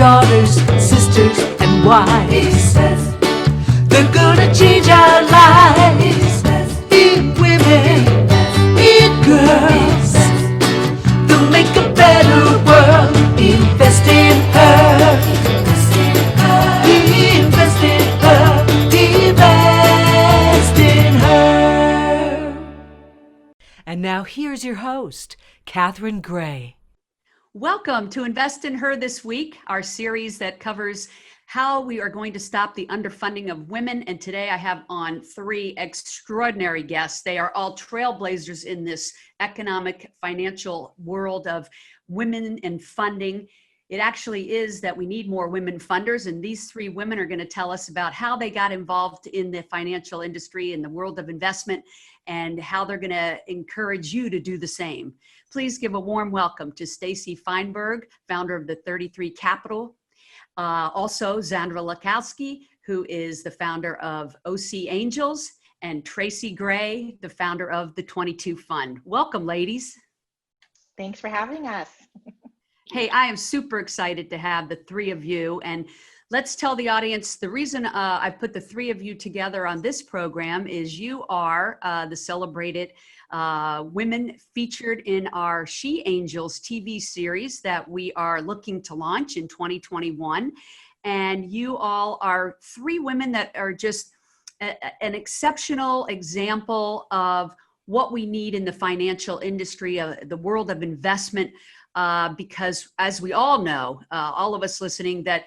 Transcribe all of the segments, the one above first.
daughters, sisters, and wives. He says they're gonna change our lives. Be women, be girls. They'll make a better world. Invest in her. Invest in her. Invest in her. And now here's your host, Catherine Gray. Welcome to Invest in Her this week, our series that covers how we are going to stop the underfunding of women. And today I have on three extraordinary guests. They are all trailblazers in this economic, financial world of women and funding. It actually is that we need more women funders, and these three women are going to tell us about how they got involved in the financial industry, in the world of investment, and how they're going to encourage you to do the same. Please give a warm welcome to Stacey Feinberg, founder of the 33 Capital. Also, Xandra Laskowski, who is the founder of OSEA Angels, and Tracy Gray, the founder of the 22 Fund. Welcome, ladies. Thanks for having us. Hey, I am super excited to have the three of you. And let's tell the audience the reason I've put the three of you together on this program is you are the celebrated women featured in our She Angels TV series that we are looking to launch in 2021. And you all are three women that are just an exceptional example of what we need in the financial industry, the world of investment, because as we all know, all of us listening, that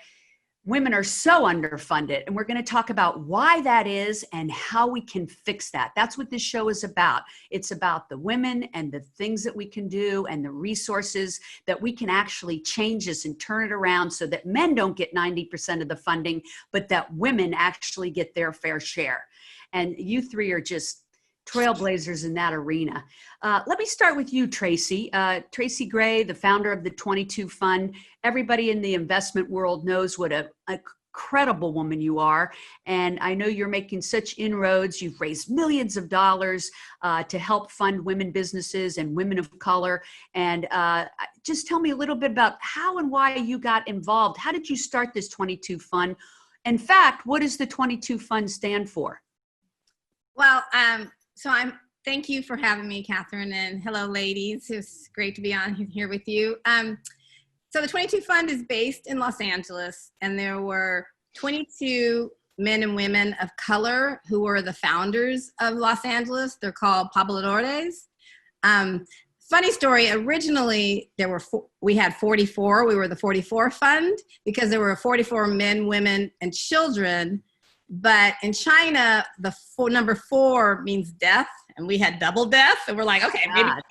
women are so underfunded, and we're going to talk about why that is and how we can fix that. That's what this show is about. It's about the women and the things that we can do and the resources that we can actually change this and turn it around so that men don't get 90% of the funding, but that women actually get their fair share. And you three are just trailblazers in that arena. Let me start with you, Tracy. Tracy Gray, the founder of the 22 Fund. Everybody in the investment world knows what an incredible woman you are. And I know you're making such inroads. You've raised millions of dollars to help fund women businesses and women of color. And just tell me a little bit about how and why you got involved. How did you start this 22 Fund? In fact, what does the 22 Fund stand for? Well, thank you for having me, Catherine, and hello, ladies. It's great to be on here with you. So the 22 Fund is based in Los Angeles, and there were 22 men and women of color who were the founders of Los Angeles. They're called pobladores. Funny story, originally we had 44. We were the 44 Fund because there were 44 men, women, and children. But in China, the number 4 means death, and we had double death, and we're like, okay, maybe not.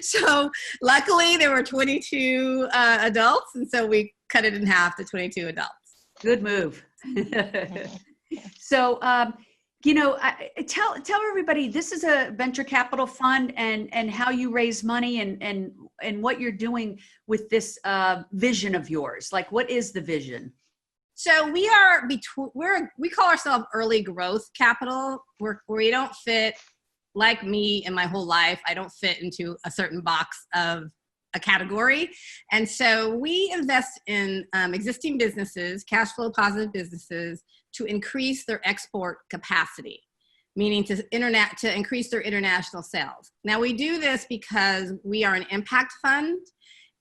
So luckily there were 22 adults, and so we cut it in half to 22 adults. Good move. So, tell everybody, this is a venture capital fund, and how you raise money, and what you're doing with this vision of yours. Like, what is the vision? So we call ourselves early growth capital. We don't fit, like me in my whole life, I don't fit into a certain box of a category. And so we invest in existing businesses, cash flow positive businesses, to increase their export capacity, meaning to increase their international sales. Now we do this because we are an impact fund,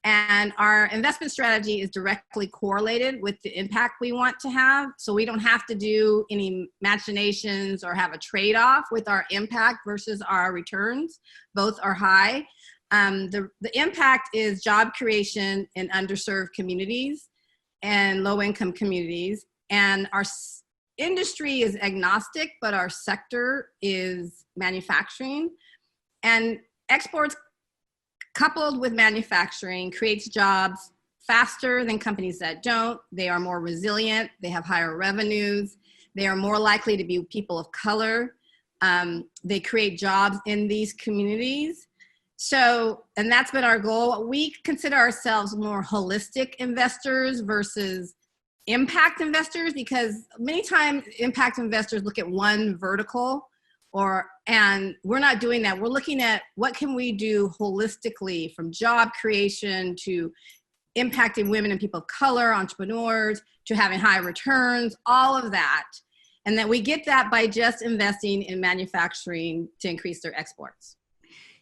and our investment strategy is directly correlated with the impact we want to have. So we don't have to do any machinations or have a trade-off with our impact versus our returns. Both are high. The impact is job creation in underserved communities and low-income communities. And our industry is agnostic, but our sector is manufacturing. And exports coupled with manufacturing creates jobs faster than companies that don't. They are more resilient. They have higher revenues. They are more likely to be people of color. They create jobs in these communities. So, and that's been our goal. We consider ourselves more holistic investors versus impact investors, because many times impact investors look at one vertical, and we're not doing that. We're looking at what can we do holistically, from job creation to impacting women and people of color, entrepreneurs, to having high returns, all of that. And that we get that by just investing in manufacturing to increase their exports.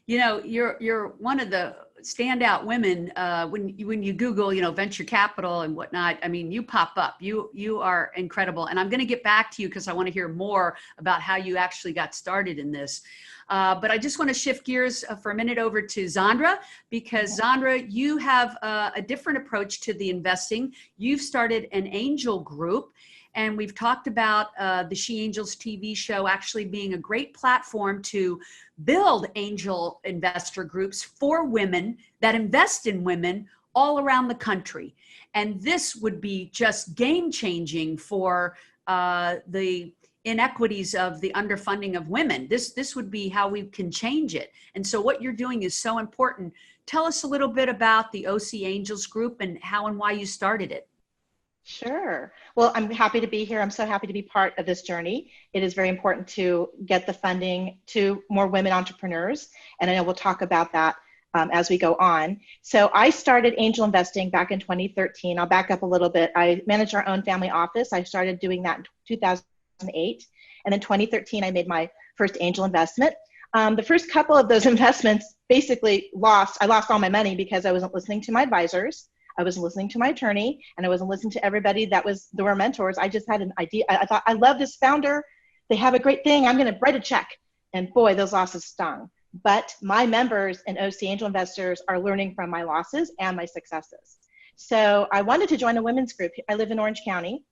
You know, you're one of the standout women when you Google, you know, venture capital and whatnot. I mean, you pop up. You are incredible, and I'm going to get back to you because I want to hear more about how you actually got started in this. But I just want to shift gears for a minute over to Xandra, because Xandra, you have a different approach to the investing. You've started an angel group. And we've talked about the She Angels TV show actually being a great platform to build angel investor groups for women that invest in women all around the country. And this would be just game changing for the inequities of the underfunding of women. This would be how we can change it. And so what you're doing is so important. Tell us a little bit about the OSEA Angels group and how and why you started it. Sure. Well, I'm happy to be here. I'm so happy to be part of this journey. It is very important to get the funding to more women entrepreneurs, and I know we'll talk about that as we go on. So I started angel investing back in 2013. I'll back up a little bit. I managed our own family office. I started doing that in 2008, and in 2013 I made my first angel investment. The first couple of those investments basically I lost all my money because I wasn't listening to my advisors. I wasn't listening to my attorney, and I wasn't listening to everybody that were mentors. I just had an idea. I thought, I love this founder. They have a great thing. I'm going to write a check. And boy, those losses stung. But my members and OC Angel Investors are learning from my losses and my successes. So I wanted to join a women's group. I live in Orange County,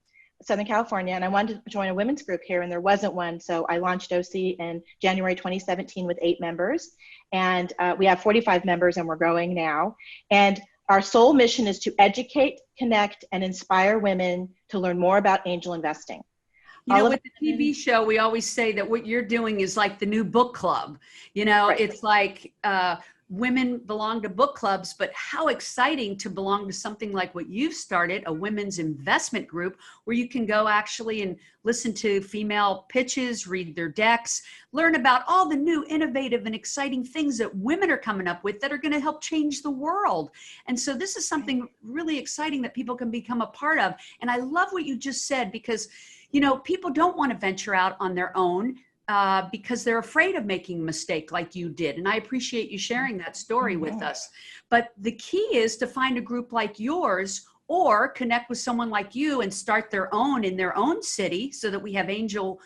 Southern California, and I wanted to join a women's group here, and there wasn't one. So I launched OC in January 2017 with 8 members. And we have 45 members, and we're growing now. And our sole mission is to educate, connect, and inspire women to learn more about angel investing. You know, with the TV show, we always say that what you're doing is like the new book club. You know, right. It's like women belong to book clubs, but how exciting to belong to something like what you've started, a women's investment group, where you can go actually and listen to female pitches, read their decks, learn about all the new innovative and exciting things that women are coming up with that are going to help change the world. And so this is something really exciting that people can become a part of. And I love what you just said, because, you know, people don't want to venture out on their own because they're afraid of making a mistake like you did. And I appreciate you sharing that story with us. But the key is to find a group like yours, or connect with someone like you and start their own in their own city, so that we have angel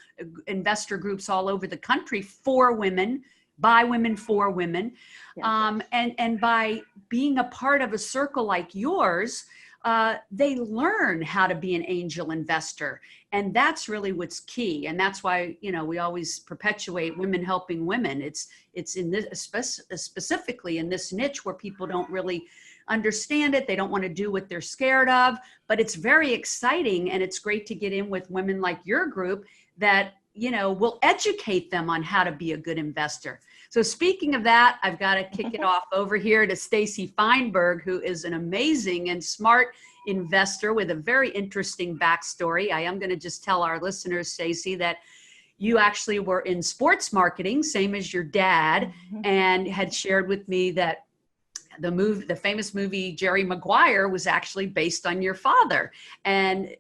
investor groups all over the country for women, by women, for women. Yes. And by being a part of a circle like yours, they learn how to be an angel investor. And that's really what's key. And that's why, you know, we always perpetuate women helping women. It's in this, specifically in this niche where people don't really understand it. They don't want to do what they're scared of, but it's very exciting. And it's great to get in with women like your group that, you know, will educate them on how to be a good investor. So speaking of that, I've got to kick it off over here to Stacey Feinberg, who is an amazing and smart investor with a very interesting backstory. I am going to just tell our listeners, Stacey, that you actually were in sports marketing, same as your dad, and had shared with me that the famous movie Jerry Maguire was actually based on your father. And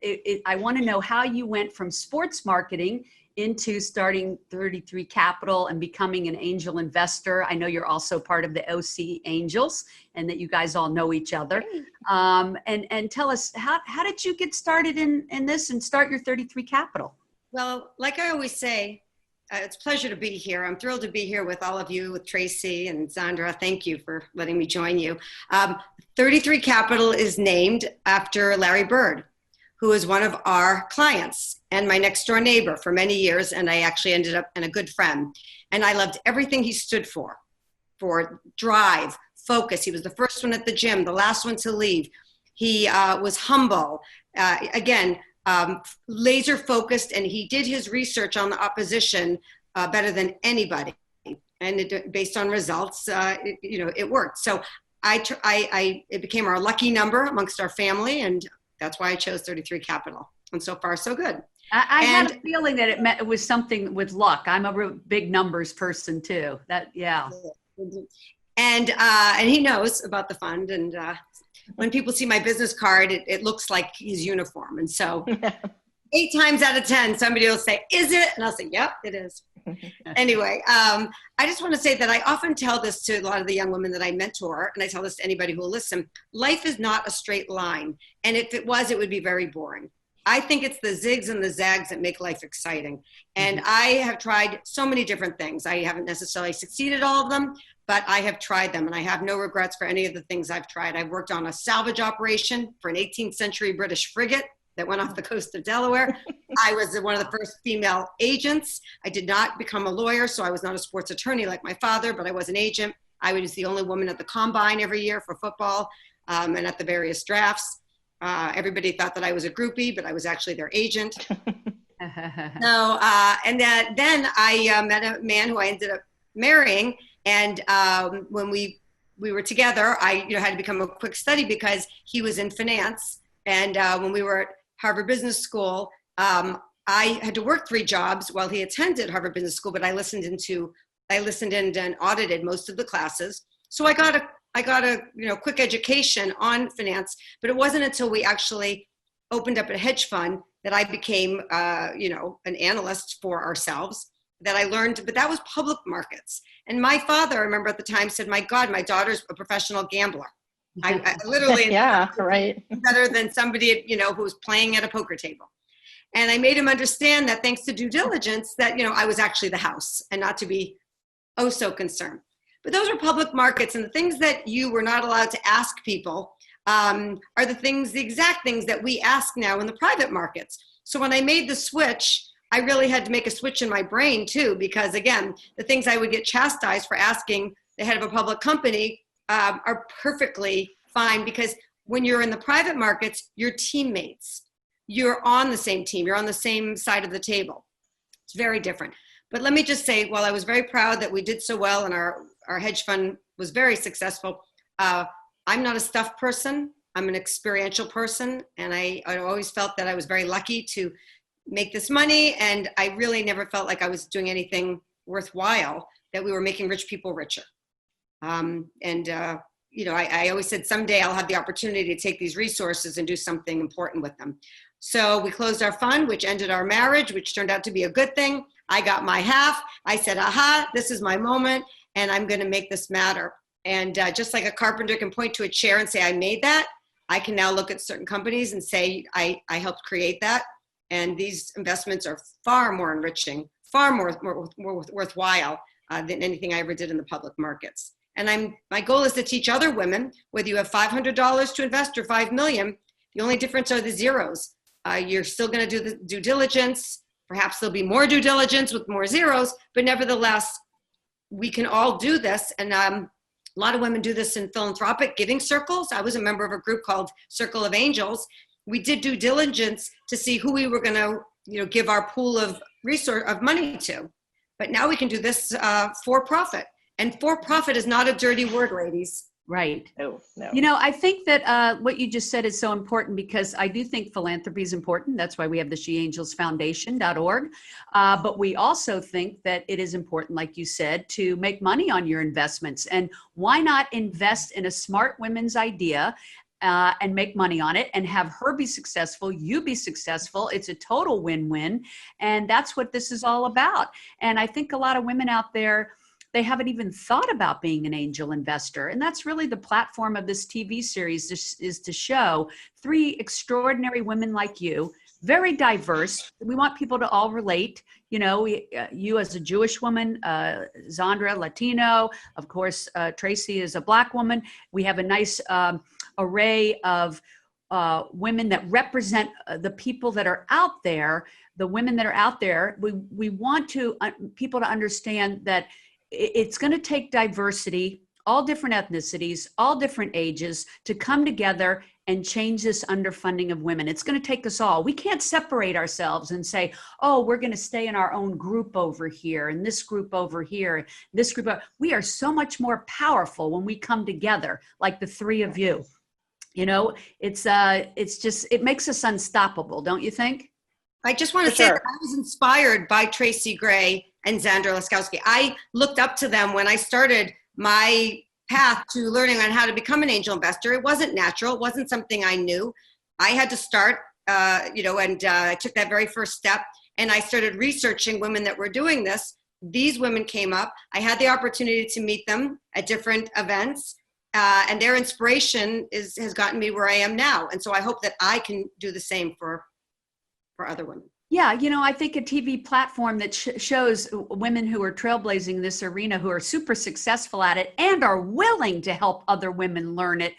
I want to know how you went from sports marketing into starting 33 Capital and becoming an angel investor. I know you're also part of the OC Angels, and that you guys all know each other. And tell us, how did you get started in this and start your 33 Capital? Well, like I always say, it's a pleasure to be here. I'm thrilled to be here with all of you, with Tracy and Xandra. Thank you for letting me join you. 33 Capital is named after Larry Bird, who is one of our clients and my next door neighbor for many years. And I actually ended up in a good friend. And I loved everything he stood for drive, focus. He was the first one at the gym, the last one to leave. He was humble. Laser focused, and he did his research on the opposition better than anybody. And based on results, it worked. So it became our lucky number amongst our family, and that's why I chose 33 Capital. And so far, so good. I had a feeling that it was something with luck. I'm a real big numbers person too. And he knows about the fund, and when people see my business card, it looks like his uniform. And so 8 times out of 10, somebody will say, is it? And I'll say, yep, it is. Anyway, I just want to say that I often tell this to a lot of the young women that I mentor, and I tell this to anybody who will listen. Life is not a straight line. And if it was, it would be very boring. I think it's the zigs and the zags that make life exciting. And I have tried so many different things. I haven't necessarily succeeded all of them, but I have tried them, and I have no regrets for any of the things I've tried. I've worked on a salvage operation for an 18th century British frigate that went off the coast of Delaware. I was one of the first female agents. I did not become a lawyer, so I was not a sports attorney like my father, but I was an agent. I was the only woman at the combine every year for football and at the various drafts. Everybody thought that I was a groupie, but I was actually their agent. And then I met a man who I ended up marrying, and when we were together, I had to become a quick study because he was in finance. And when we were at Harvard Business School, I had to work 3 jobs while he attended Harvard Business School, but I listened in and audited most of the classes. So I got a quick education on finance, but it wasn't until we actually opened up a hedge fund that I became, an analyst for ourselves, that I learned, but that was public markets. And my father, I remember at the time, said, my God, my daughter's a professional gambler. I literally yeah, right. better than somebody, who was playing at a poker table. And I made him understand that thanks to due diligence that, I was actually the house and not to be oh so concerned. But those are public markets, and the things that you were not allowed to ask people are the exact things that we ask now in the private markets. So when I made the switch, I really had to make a switch in my brain too, because again, the things I would get chastised for asking the head of a public company are perfectly fine, because when you're in the private markets, you're teammates. You're on the same team. You're on the same side of the table. It's very different. But let me just say, while I was very proud that we did so well and our hedge fund was very successful, I'm not a stuff person. I'm an experiential person. And I always felt that I was very lucky to make this money. And I really never felt like I was doing anything worthwhile, that we were making rich people richer. I always said someday I'll have the opportunity to take these resources and do something important with them. So we closed our fund, which ended our marriage, which turned out to be a good thing. I got my half. I said, aha, this is my moment, and I'm going to make this matter. And just like a carpenter can point to a chair and say, I made that, I can now look at certain companies and say, I helped create that. And these investments are far more enriching, far more worthwhile than anything I ever did in the public markets. And my goal is to teach other women, whether you have $500 to invest or $5 million, the only difference are the zeros. You're still going to do the due diligence. Perhaps there'll be more due diligence with more zeros, but nevertheless, we can all do this. And a lot of women do this in philanthropic giving circles. I was a member of a group called Circle of Angels. We did due diligence to see who we were going to, give our pool of money to. But now we can do this for profit. And for profit is not a dirty word, ladies. Right. No. I think that what you just said is so important, because I do think philanthropy is important. That's why we have the SheAngelsFoundation.org. But we also think that it is important, like you said, to make money on your investments. And why not invest in a smart women's idea and make money on it and have her be successful, you be successful. It's a total win-win. And that's what this is all about. And I think a lot of women out there, they haven't even thought about being an angel investor. And that's really the platform of this TV series, is to show 3 extraordinary women like you, very diverse. We want people to all relate. You as a Jewish woman, Xandra, Latino, of course, Tracy is a Black woman. We have a nice array of women that represent the people that are out there, the women that are out there. We want people to understand that it's going to take diversity, all different ethnicities, all different ages, to come together and change this underfunding of women. It's going to take us all. We can't separate ourselves and say, oh, we're going to stay in our own group over here and this group over here, this group. We are so much more powerful when we come together, like the 3 of you. It makes us unstoppable, don't you think? I just want to say that I was inspired by Tracy Gray and Xandra Laskowski. I looked up to them when I started my path to learning on how to become an angel investor. It wasn't natural. It wasn't something I knew. I had to start, and I took that very first step, and I started researching women that were doing this. These women came up. I had the opportunity to meet them at different events, and their inspiration has gotten me where I am now. And so I hope that I can do the same for other women. Yeah, I think a TV platform that shows women who are trailblazing this arena, who are super successful at it and are willing to help other women learn it,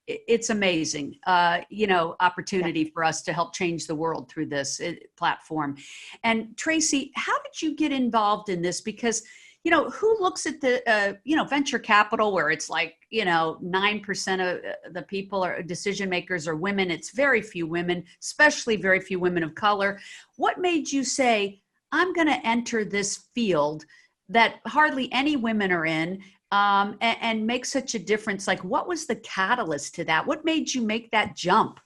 it's amazing, opportunity for us to help change the world through this platform. And Tracy, how did you get involved in this? Because, who looks at the, venture capital where it's like, 9% of the people or decision makers are women. It's very few women, especially very few women of color. What made you say, I'm going to enter this field that hardly any women are in, and make such a difference? Like, what was the catalyst to that? What made you make that jump?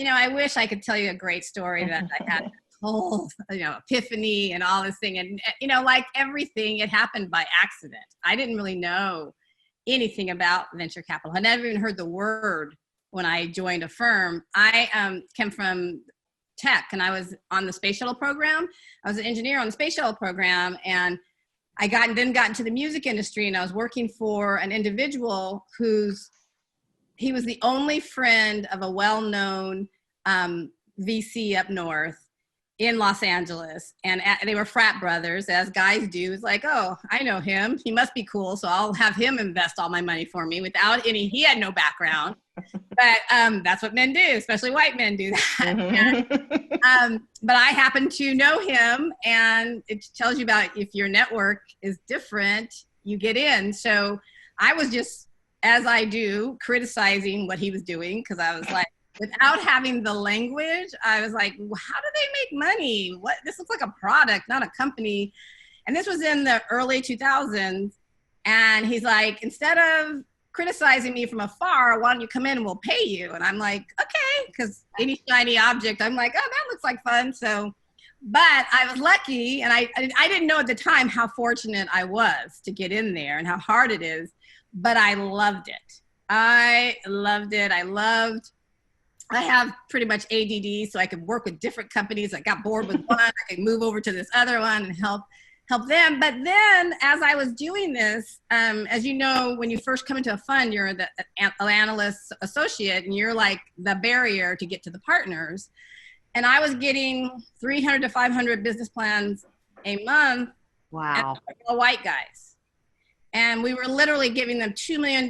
I wish I could tell you a great story that I had whole, epiphany and all this thing. And, like everything, it happened by accident. I didn't really know anything about venture capital. I never even heard the word when I joined a firm. I came from tech, and I was on the space shuttle program. I was an engineer on the space shuttle program, and I got into the music industry, and I was working for an individual he was the only friend of a well-known VC up north in Los Angeles. And they were frat brothers, as guys do. It's like, oh, I know him. He must be cool. So I'll have him invest all my money for me he had no background. But that's what men do, especially white men do that. And, but I happen to know him, and it tells you about if your network is different, you get in. So I was just, as I do, criticizing what he was doing, because I was like, without having the language, I was like, how do they make money? This looks like a product, not a company. And this was in the early 2000s. And he's like, instead of criticizing me from afar, why don't you come in and we'll pay you? And I'm like, okay, because any shiny object, I'm like, oh, that looks like fun. So, but I was lucky, and I didn't know at the time how fortunate I was to get in there and how hard it is, but I loved it. I loved it. I have pretty much ADD, so I could work with different companies. I got bored with one, I could move over to this other one and help them. But then as I was doing this, as you know, when you first come into a fund, you're the analyst associate, and you're like the barrier to get to the partners. And I was getting 300 to 500 business plans a month. Wow. All white guys. And we were literally giving them $2 million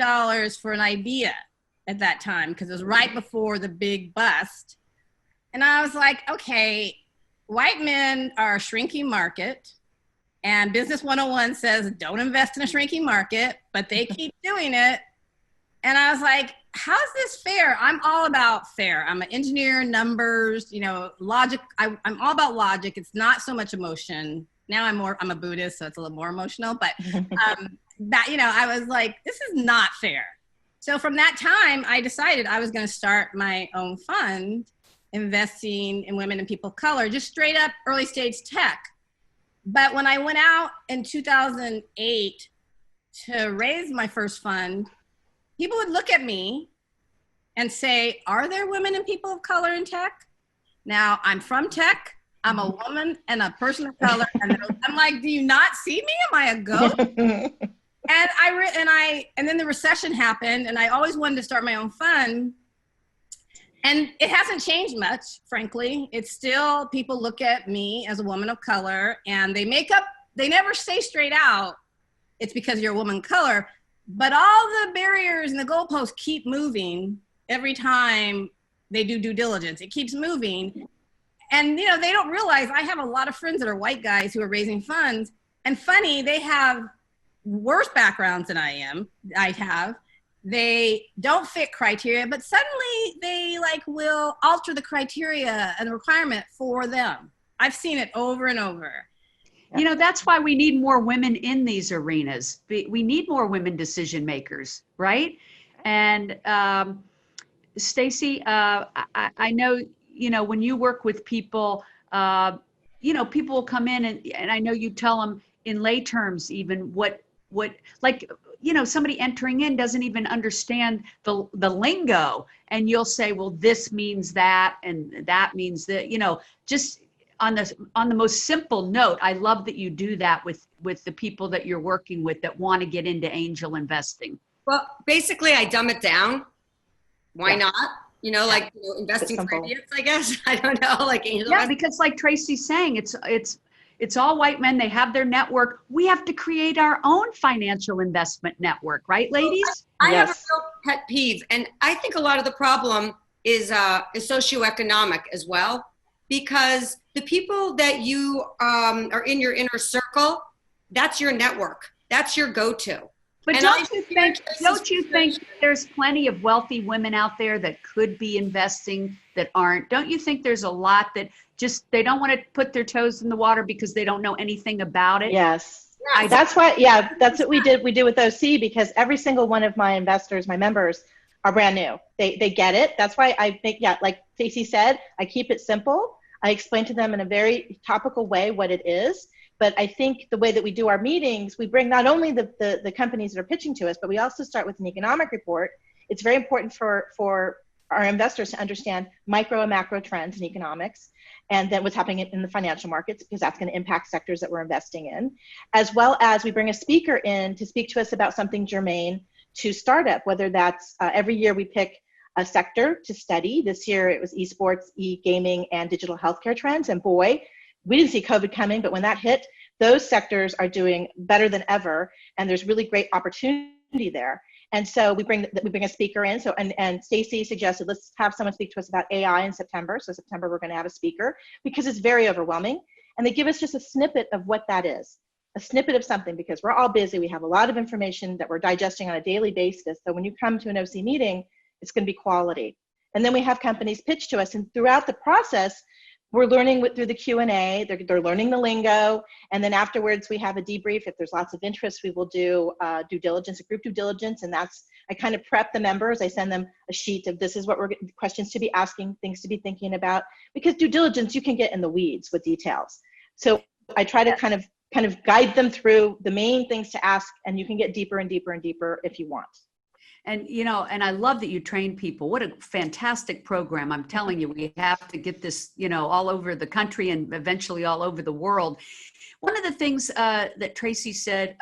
for an idea at that time, because it was right before the big bust. And I was like, okay, white men are a shrinking market, and Business 101 says don't invest in a shrinking market, but they keep doing it. And I was like, how's this fair? I'm all about fair. I'm an engineer, numbers, logic. I'm all about logic. It's not so much emotion. Now I'm a Buddhist, so it's a little more emotional, but I was like, this is not fair. So from that time, I decided I was going to start my own fund investing in women and people of color, just straight up early stage tech. But when I went out in 2008 to raise my first fund, people would look at me and say, are there women and people of color in tech? Now, I'm from tech. I'm a woman and a person of color. And I'm like, do you not see me? Am I a goat? And then the recession happened, and I always wanted to start my own fund. And it hasn't changed much, frankly. It's still, people look at me as a woman of color, and they never say straight out, it's because you're a woman of color. But all the barriers and the goalposts keep moving every time they do due diligence. It keeps moving. And, they don't realize I have a lot of friends that are white guys who are raising funds. And funny, they have worse backgrounds than I have. They don't fit criteria, but suddenly they will alter the criteria and the requirement for them. I've seen it over and over. That's why we need more women in these arenas. We need more women decision makers, right? And Stacey, I know, when you work with people, people will come in and I know you tell them in lay terms even what somebody entering in doesn't even understand the lingo, and you'll say, well, this means that, and that means that, just on the most simple note. I love that you do that with the people that you're working with that want to get into angel investing. Well, basically I dumb it down. Why not? Investing for simple. idiots, I guess. I don't know, like angel. Yeah, because like Tracy's saying, it's all white men. They have their network. We have to create our own financial investment network, right, ladies? I have a Yes. real pet peeve, and I think a lot of the problem is socioeconomic as well, because the people that you are in your inner circle, that's your network. That's your go-to. But And don't you think there's plenty of wealthy women out there that could be investing that aren't? Don't you think there's a lot that just, they don't want to put their toes in the water because they don't know anything about it? Yes. Yeah, That's why, yeah, that's what we did with OC, because every single one of my investors, my members, are brand new. They get it. That's why I think, yeah, like Stacey said, I keep it simple. I explain to them in a very topical way what it is. But I think the way that we do our meetings, we bring not only the companies that are pitching to us, but we also start with an economic report. It's very important for our investors to understand micro and macro trends in economics, and then what's happening in the financial markets, because that's going to impact sectors that we're investing in, as well as we bring a speaker in to speak to us about something germane to startup, whether that's every year we pick a sector to study. This year it was esports, e-gaming, and digital healthcare trends. And boy, we didn't see COVID coming, but when that hit, those sectors are doing better than ever, and there's really great opportunity there. And so we bring a speaker in. So and Stacey suggested, let's have someone speak to us about AI in September. So September we're going to have a speaker, because it's very overwhelming, and they give us just a snippet of what that is, a snippet of something, because we're all busy. We have a lot of information that we're digesting on a daily basis. So when you come to an OC meeting, it's going to be quality. And then we have companies pitch to us, and throughout the process, we're learning through the Q&A, they're learning the lingo, and then afterwards we have a debrief. If there's lots of interest, we will do due diligence, a group due diligence, and I kind of prep the members. I send them a sheet of, this is what questions to be asking, things to be thinking about, because due diligence, you can get in the weeds with details. So I try to kind of guide them through the main things to ask, and you can get deeper and deeper and deeper if you want. And, and I love that you train people. What a fantastic program. I'm telling you, we have to get this, all over the country and eventually all over the world. One of the things that Tracy said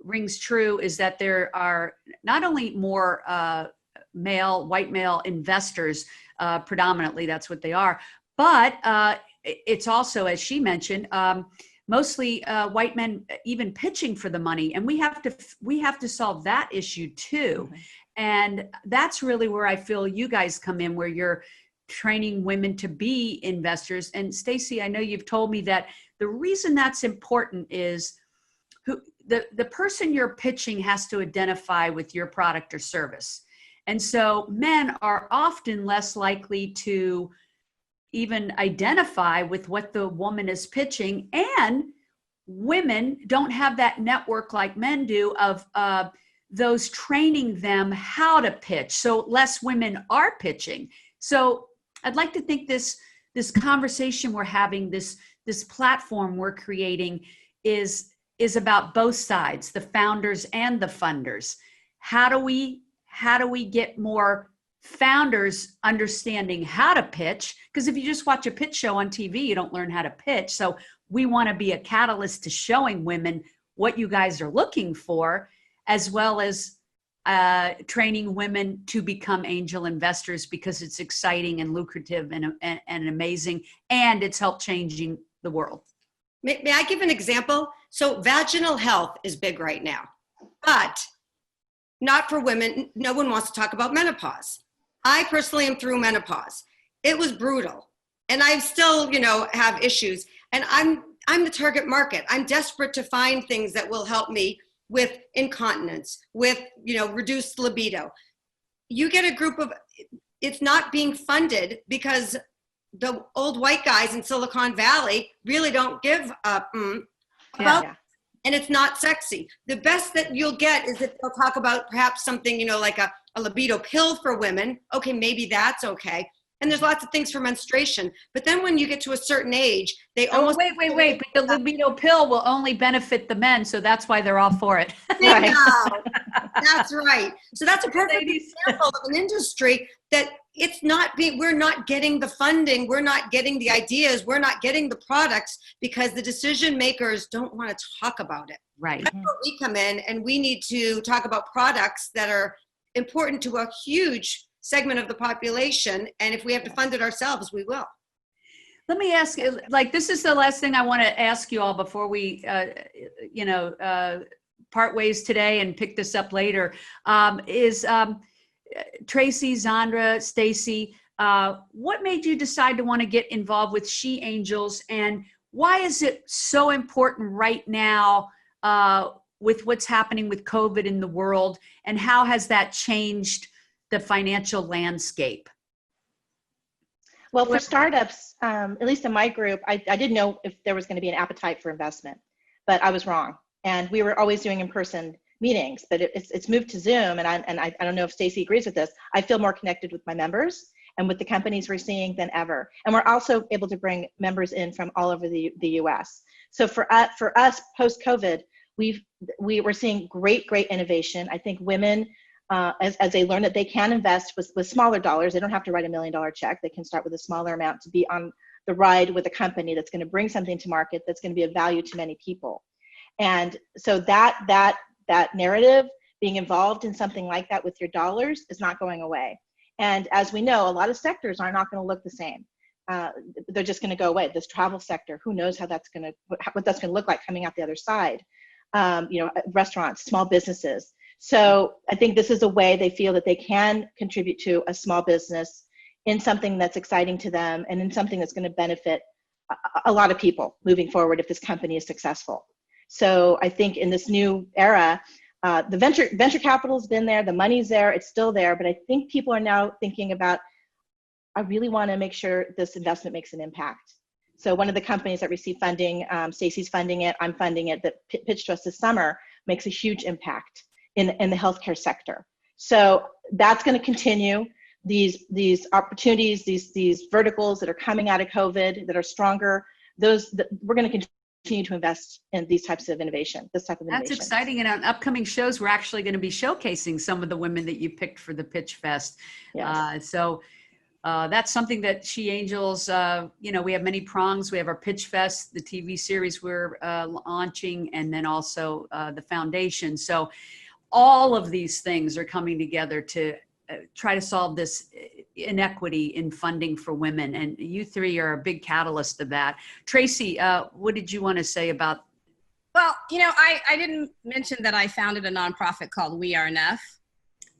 rings true is that there are not only more white male investors, predominantly that's what they are, but it's also, as she mentioned, mostly white men even pitching for the money, and we have to solve that issue too. Mm-hmm. And that's really where I feel you guys come in, where you're training women to be investors. And Stacey, I know you've told me that the reason that's important is the person you're pitching has to identify with your product or service. And so men are often less likely to even identify with what the woman is pitching, and women don't have that network like men do of those training them how to pitch. So less women are pitching. So I'd like to think this conversation we're having, this platform we're creating is about both sides, the founders and the funders. How do we get more founders understanding how to pitch? Because if you just watch a pitch show on TV, you don't learn how to pitch. So we want to be a catalyst to showing women what you guys are looking for, as well as training women to become angel investors, because it's exciting and lucrative and amazing, and it's helped changing the world. May I give an example? So vaginal health is big right now, but not for women. No one wants to talk about menopause. I personally am through menopause. It was brutal, and I still, have issues. And I'm the target market. I'm desperate to find things that will help me with incontinence, with reduced libido. You get a group of, it's not being funded because the old white guys in Silicon Valley really don't give about. Yeah. And it's not sexy. The best that you'll get is if they'll talk about perhaps something, like a libido pill for women. Okay, maybe that's okay. and there's lots of things for menstruation. But then when you get to a certain age, they almost wait. But the libido pill will only benefit the men, so that's why they're all for it. Bingo. That's right. So that's a perfect example of an industry that we're not getting the funding, we're not getting the ideas, we're not getting the products because the decision makers don't want to talk about it. Right. That's where we come in, and we need to talk about products that are important to a huge segment of the population. And if we have to fund it ourselves, we will. Let me ask you, like, this is the last thing I want to ask you all before we, part ways today and pick this up later, is Tracy, Xandra, Stacey, what made you decide to want to get involved with She Angels, and why is it so important right now with what's happening with COVID in the world, and how has that changed the financial landscape? Well, for startups, at least in my group, I didn't know if there was going to be an appetite for investment, but I was wrong. And we were always doing in-person meetings, but it's moved to Zoom. And I don't know if Stacey agrees with this. I feel more connected with my members and with the companies we're seeing than ever. And we're also able to bring members in from all over the US. So for us post-COVID, we're seeing great innovation. I think women, as they learn that they can invest with smaller dollars, they don't have to write $1 million check. They can start with a smaller amount to be on the ride with a company that's going to bring something to market that's going to be of value to many people. And so that narrative, being involved in something like that with your dollars, is not going away. And as we know, a lot of sectors are not going to look the same. They're just going to go away. This travel sector, who knows what that's going to look like coming out the other side. Restaurants, small businesses. So I think this is a way they feel that they can contribute to a small business in something that's exciting to them and in something that's going to benefit a lot of people moving forward if this company is successful. So I think in this new era, the venture capital's been there, the money's there, it's still there, but I think people are now thinking about, I really want to make sure this investment makes an impact. So one of the companies that received funding, Stacey's funding it, I'm funding it, that pitched to us this summer, makes a huge impact in the healthcare sector. So that's going to continue. These opportunities, these verticals that are coming out of COVID that are stronger, we're going to continue to invest in these types of innovation, this type of innovation. That's exciting. And on upcoming shows, we're actually going to be showcasing some of the women that you picked for the Pitchfest. Yes. So that's something that She Angels, we have many prongs. We have our Pitchfest, the TV series we're launching, and then also the foundation. So all of these things are coming together to try to solve this inequity in funding for women. And you three are a big catalyst of that. Tracy, what did you want to say about? Well, I didn't mention that I founded a nonprofit called We Are Enough.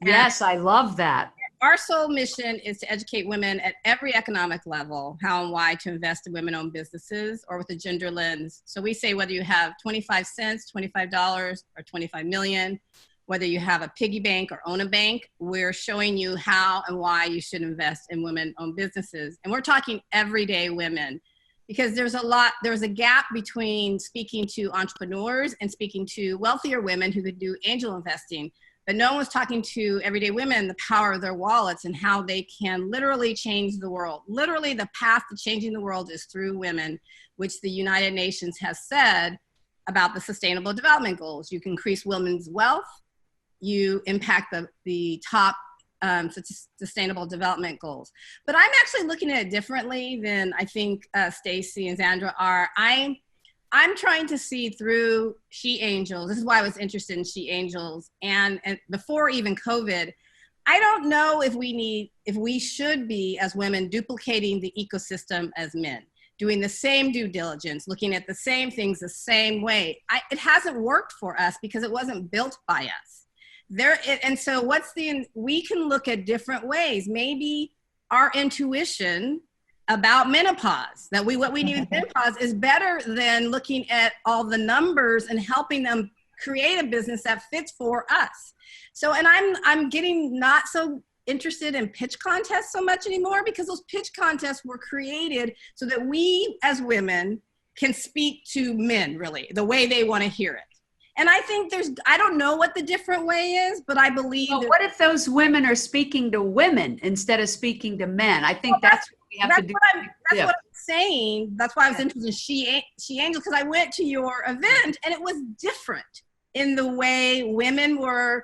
Yes, I love that. Our sole mission is to educate women at every economic level, how and why to invest in women-owned businesses or with a gender lens. So we say whether you have 25 cents, $25, or 25 million, whether you have a piggy bank or own a bank, we're showing you how and why you should invest in women-owned businesses. And we're talking everyday women, because there's a gap between speaking to entrepreneurs and speaking to wealthier women who could do angel investing. But no one's talking to everyday women, the power of their wallets and how they can literally change the world. Literally, the path to changing the world is through women, which the United Nations has said about the Sustainable Development Goals. You can increase women's wealth, you impact the top Sustainable Development Goals. But I'm actually looking at it differently than I think Stacey and Xandra are. I'm trying to see through She Angels. This is why I was interested in She Angels. And before even COVID, I don't know if we should be, as women, duplicating the ecosystem as men, doing the same due diligence, looking at the same things the same way. It hasn't worked for us because it wasn't built by us. And so we can look at different ways. Maybe our intuition about menopause, what we need in menopause is better than looking at all the numbers and helping them create a business that fits for us. So, and I'm getting not so interested in pitch contests so much anymore, because those pitch contests were created so that we as women can speak to men, really, the way they want to hear it. And I think I don't know what the different way is, but I believe Well, what if those women are speaking to women instead of speaking to men? I think that's what we have to do. That's what I'm saying. That's why I was interested in She Angel, because I went to your event and it was different in the way women were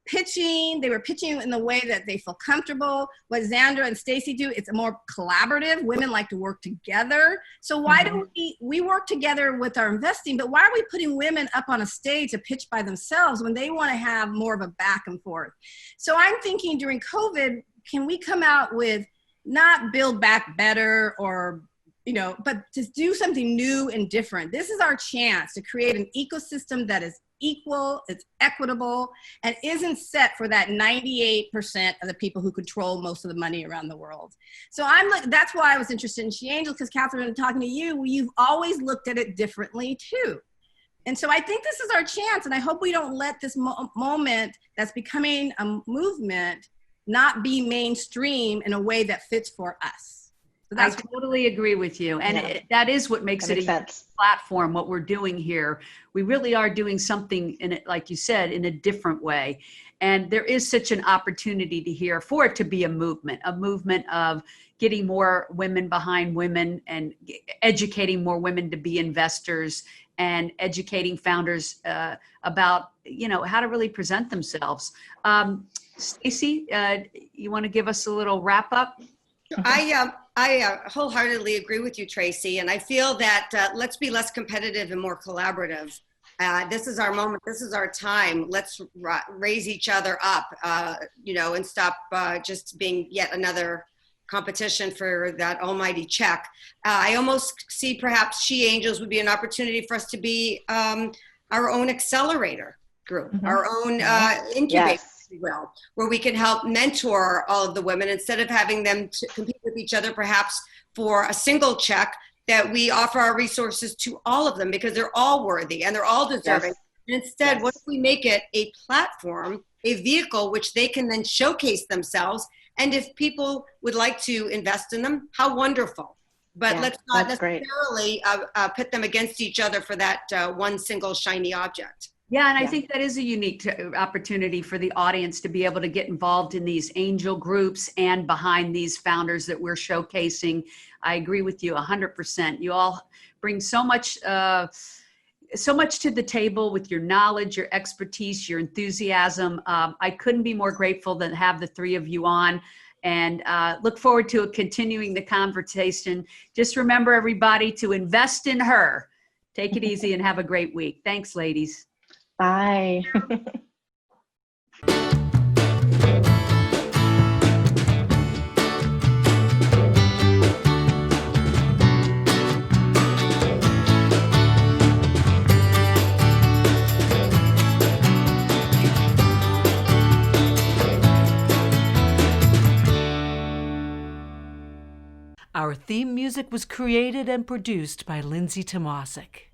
pitching. They were pitching in the way that they feel comfortable. What Xandra and Stacey do, it's a more collaborative. Women like to work together. So why do we work together with our investing, but why are we putting women up on a stage to pitch by themselves when they want to have more of a back and forth? So I'm thinking during COVID, can we come out with not Build Back Better or, but to do something new and different? This is our chance to create an ecosystem that is equal, it's equitable, and isn't set for that 98% of the people who control most of the money around the world. So that's why I was interested in She Angel, because Catherine, talking to you, you've always looked at it differently too. And so I think this is our chance, and I hope we don't let this moment that's becoming a movement not be mainstream in a way that fits for us. So I totally agree with you. And that is what makes it a platform, what we're doing here. We really are doing something in it, like you said, in a different way. And there is such an opportunity for it to be a movement of getting more women behind women and educating more women to be investors and educating founders about, how to really present themselves. Stacey, you want to give us a little wrap up? I wholeheartedly agree with you, Tracy, and I feel that let's be less competitive and more collaborative. This is our moment. This is our time. Let's raise each other up, and stop just being yet another competition for that almighty check. I almost see perhaps She Angels would be an opportunity for us to be our own accelerator group, our own incubator. Well, where we can help mentor all of the women instead of having them to compete with each other, perhaps for a single check, that we offer our resources to all of them because they're all worthy and they're all deserving. And instead, what if we make it a platform, a vehicle, which they can then showcase themselves? And if people would like to invest in them, how wonderful. But let's not necessarily pit them against each other for that one single shiny object. Yeah, and I think that is a unique opportunity for the audience to be able to get involved in these angel groups and behind these founders that we're showcasing. I agree with you 100%. You all bring so much to the table with your knowledge, your expertise, your enthusiasm. I couldn't be more grateful than to have the three of you on, and look forward to continuing the conversation. Just remember, everybody, to invest in her. Take it easy and have a great week. Thanks, ladies. Bye. Our theme music was created and produced by Lindsay Tomasic.